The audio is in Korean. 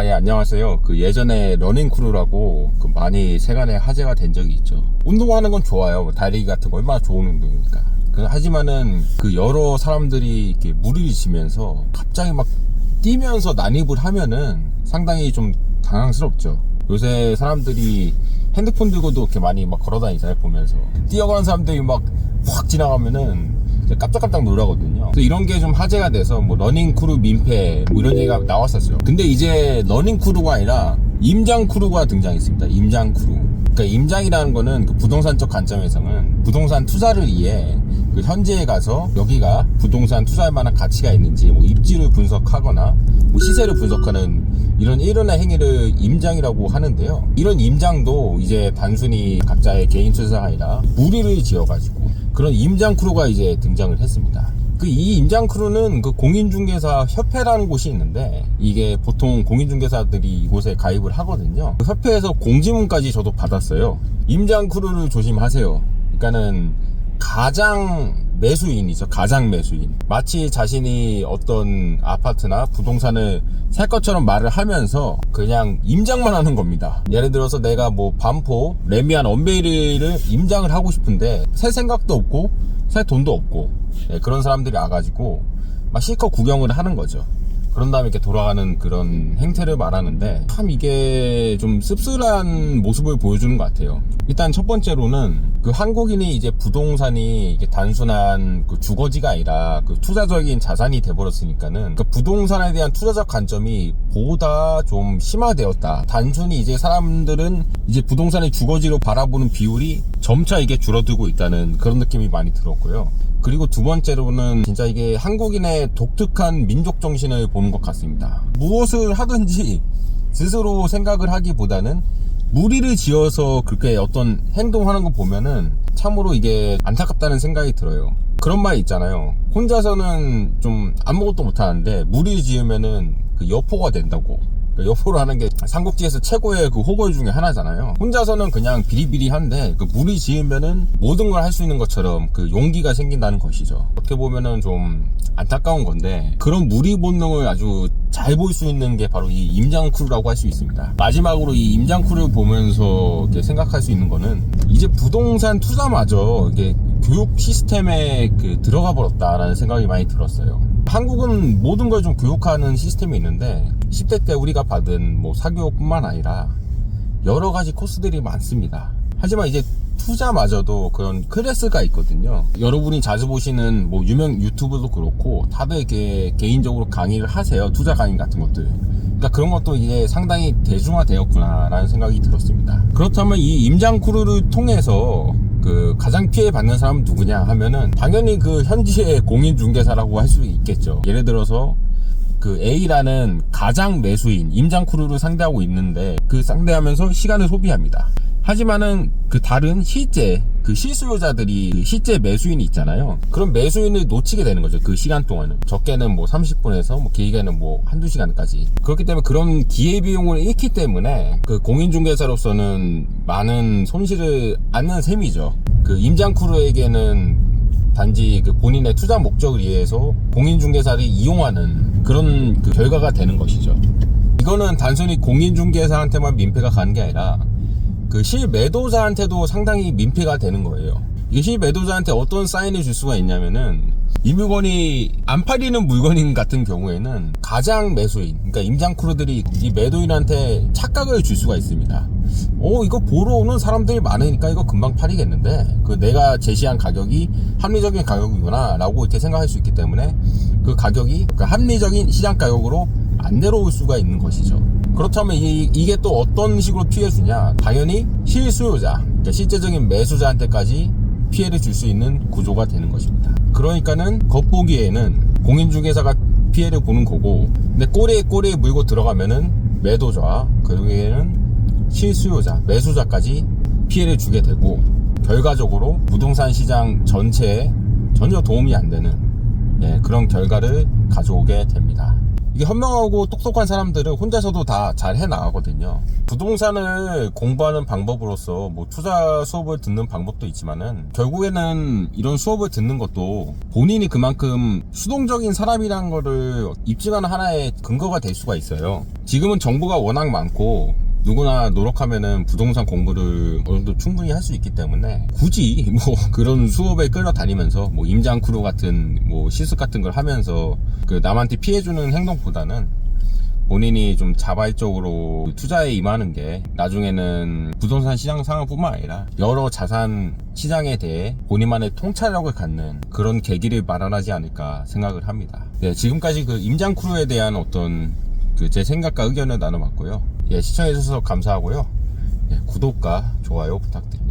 예, 안녕하세요. 예전에 러닝크루라고 많이 세간에 화제가 된 적이 있죠. 운동하는 건 좋아요. 달리기 같은 거 얼마나 좋은 운동이니까. 하지만은 여러 사람들이 이렇게 무리를 지면서 갑자기 막 뛰면서 난입을 하면은 상당히 좀 당황스럽죠. 요새 사람들이 핸드폰 들고도 이렇게 많이 막 걸어다니잖아요, 보면서. 뛰어가는 사람들이 막 확 지나가면은 깜짝깜짝 놀라거든요. 이런 게 좀 화제가 돼서 러닝크루 민폐 이런 얘기가 나왔었어요. 근데 이제 러닝크루가 아니라 임장크루가 등장했습니다. 임장크루. 그러니까 임장이라는 거는 부동산적 관점에서는 부동산 투자를 위해 현지에 가서 여기가 부동산 투자할 만한 가치가 있는지 입지를 분석하거나 시세를 분석하는 이런 일련의 행위를 임장이라고 하는데요. 이런 임장도 이제 단순히 각자의 개인 투자가 아니라 무리를 지어가지고 그런 임장크루가 이제 등장을 했습니다. 이 임장크루는 공인중개사 협회라는 곳이 있는데, 이게 보통 공인중개사들이 이곳에 가입을 하거든요. 협회에서 공지문까지 저도 받았어요. 임장크루를 조심하세요. 그러니까는 가장 매수인이죠. 가장 매수인. 마치 자신이 어떤 아파트나 부동산을 살 것처럼 말을 하면서 그냥 임장만 하는 겁니다. 예를 들어서 내가 반포 레미안 언베이를 임장을 하고 싶은데 살 생각도 없고 살 돈도 없고, 그런 사람들이 와가지고 막 실컷 구경을 하는 거죠. 그런 다음에 이렇게 돌아가는 그런 행태를 말하는데, 참 이게 좀 씁쓸한 모습을 보여주는 것 같아요. 일단 첫 번째로는 한국인이 이제 부동산이 이게 단순한 주거지가 아니라 투자적인 자산이 돼버렸으니까는 부동산에 대한 투자적 관점이 보다 좀 심화되었다. 단순히 이제 사람들은 이제 부동산의 주거지로 바라보는 비율이 점차 이게 줄어들고 있다는 그런 느낌이 많이 들었고요. 그리고 두 번째로는 진짜 이게 한국인의 독특한 민족 정신을 보는 것 같습니다. 무엇을 하든지 스스로 생각을 하기보다는 무리를 지어서 그렇게 어떤 행동하는 거 보면은 참으로 이게 안타깝다는 생각이 들어요. 그런 말 있잖아요. 혼자서는 좀 아무것도 못하는데 무리를 지으면은 여포가 된다고. 여포를 하는 게 삼국지에서 최고의 호걸 중에 하나잖아요. 혼자서는 그냥 비리비리한데 무리 지으면은 모든 걸 할 수 있는 것처럼 용기가 생긴다는 것이죠. 어떻게 보면은 좀 안타까운 건데, 그런 무리 본능을 아주 잘 볼 수 있는 게 바로 이 임장크루라고 할 수 있습니다. 마지막으로 이 임장크루를 보면서 이렇게 생각할 수 있는 거는, 이제 부동산 투자마저 이게 교육 시스템에 들어가 버렸다라는 생각이 많이 들었어요. 한국은 모든 걸 좀 교육하는 시스템이 있는데, 10대 때 우리가 받은 사교육뿐만 아니라 여러 가지 코스들이 많습니다. 하지만 이제 투자마저도 그런 클래스가 있거든요. 여러분이 자주 보시는 유명 유튜브도 그렇고 다들 이렇게 개인적으로 강의를 하세요. 투자 강의 같은 것들. 그러니까 그런 것도 이제 상당히 대중화되었구나 라는 생각이 들었습니다. 그렇다면 이 임장크루를 통해서 가장 피해받는 사람은 누구냐 하면은 당연히 현지의 공인중개사라고 할 수 있겠죠. 예를 들어서 A라는 가장 매수인 임장크루를 상대하고 있는데, 상대하면서 시간을 소비합니다. 하지만은 다른 실제 실수요자들이 실제 매수인이 있잖아요. 그런 매수인을 놓치게 되는 거죠. 시간 동안은 적게는 30분에서 길게는 한두 시간까지. 그렇기 때문에 그런 기회비용을 잃기 때문에 공인중개사로서는 많은 손실을 안는 셈이죠. 임장크루에게는 단지 본인의 투자 목적을 위해서 공인중개사를 이용하는 그런 결과가 되는 것이죠. 이거는 단순히 공인중개사한테만 민폐가 가는 게 아니라 실매도자한테도 상당히 민폐가 되는 거예요. 이게 실매도자한테 어떤 사인을 줄 수가 있냐면은, 이 물건이 안 팔리는 물건인 같은 경우에는 가장 매수인, 그러니까 임장크루들이 이 매도인한테 착각을 줄 수가 있습니다. 이거 보러 오는 사람들이 많으니까 이거 금방 팔리겠는데, 내가 제시한 가격이 합리적인 가격이구나 라고 이렇게 생각할 수 있기 때문에 가격이 합리적인 시장 가격으로 안 내려올 수가 있는 것이죠. 그렇다면 이게 또 어떤 식으로 피해 주냐? 당연히 실수요자, 그러니까 실제적인 매수자한테까지 피해를 줄 수 있는 구조가 되는 것입니다. 그러니까는 겉보기에는 공인중개사가 피해를 보는 거고, 근데 꼬리에 물고 들어가면은 매도자, 결국에는 실수요자, 매수자까지 피해를 주게 되고, 결과적으로 부동산 시장 전체에 전혀 도움이 안 되는 그런 결과를 가져오게 됩니다. 이게 현명하고 똑똑한 사람들은 혼자서도 다 잘 해나가거든요. 부동산을 공부하는 방법으로서 뭐 투자 수업을 듣는 방법도 있지만은 결국에는 이런 수업을 듣는 것도 본인이 그만큼 수동적인 사람이라는 거를 입증하는 하나의 근거가 될 수가 있어요. 지금은 정보가 워낙 많고 누구나 노력하면은 부동산 공부를 어느 정도 충분히 할 수 있기 때문에 굳이 뭐 그런 수업에 끌어다니면서 뭐 임장크루 같은 뭐 실습 같은 걸 하면서 그 남한테 피해주는 행동보다는 본인이 좀 자발적으로 투자에 임하는 게 나중에는 부동산 시장 상황뿐만 아니라 여러 자산 시장에 대해 본인만의 통찰력을 갖는 그런 계기를 마련하지 않을까 생각을 합니다. 네, 지금까지 그 임장크루에 대한 어떤 그 제 생각과 의견을 나눠봤고요. 예, 시청해주셔서 감사하고요. 예, 구독과 좋아요 부탁드립니다.